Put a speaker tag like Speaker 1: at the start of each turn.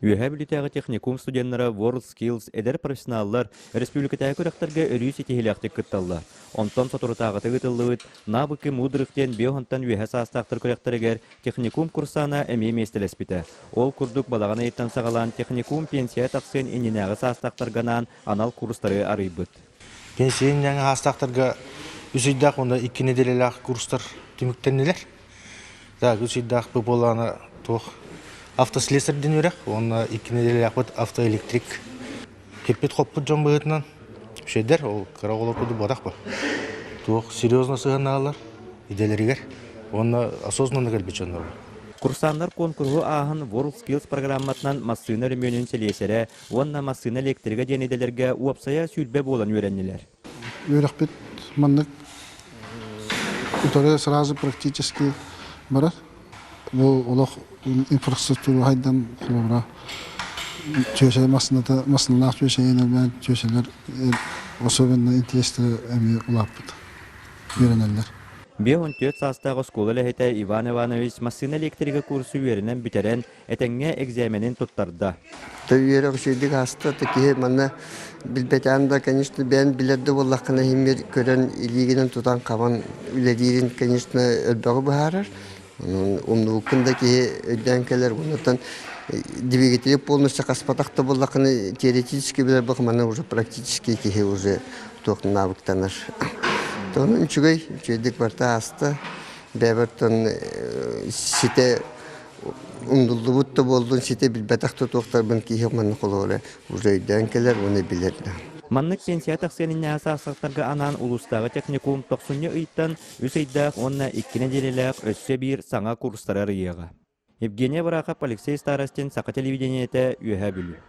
Speaker 1: Үйәһә билетәгы техникум студентлары WorldSkills эдер профессионаллар республикатагы көрәктәргә өрүс итеһиләктик кытталлар. Онтон сотурутагы тыгытыллыт, навыки мудрыктен биохонтан үйәһә састактыр көрәктәргә техникум курсана эми местелеспите. Ол курдук балаганы иттан сагалан техникум пенсия таксын инненәгы састактырганан анал курстары арыйбыт.
Speaker 2: Пенсияның састактырга үсүйдәк онда 2 неделялык курстар түмүктеннелер. Да, үсүйдәк бу боланы тох автослесарьден үрәк, онна 2 неделялык бут автоэлектрик. Кепет хоппут жон быгытынан. Шедер ол караголоп буду барак ба. Тох серьезно сыганалар, иделеригер. Онна осознанно келбечондар.
Speaker 1: Курсандар конкурсу аһын WorldSkills программатынан массына ремөнүн селесере, онна массына электриге денеделерге уапсая сүлбе болан үйрәннеләр.
Speaker 3: Үйрәкпет маннык утары сразу практически барат. Бу олох инфраструктура хайдан кылыра. Чөшө массыналар чөшөйнәр чөшөлөр особенно интересный эми улаппыт. Үйрәнәләр.
Speaker 1: 5-4 састағы скола ләхеті Иван Иванович массына электриге курсы үйерінен бітерен әтәңе экзаменин туттарда.
Speaker 4: Үйерек сөйдік аста, текеге мана білбетәнда, конечно, бән білерді боллаққына хемер көрен илигінен тутан қабан үләдейрін, конечно, өлбәғі бұхарар. Умнуқында кеге өйдәнкелер, онытан двигателек полностью қаспатақты боллаққына теоретически білер бұқ, мана уже практически кеге уже тоқтың навыктанар. Onun çünkü çocuk vardı hasta, beberton site umdullu buttu boldun site bir betakta doktor ben ki hemen kolore uzaydan keler onu bilirler.
Speaker 1: Manlık pensiya taksiyonun asasaktarga anan ulustағы техникум 90 ыйттан үсейдақ онна 2 неделелік өссө bir саңа курстары рыйыға. Евгения Барахов, Алексей Старостин, Сақа телевидениеті, Үйәһә бүлі.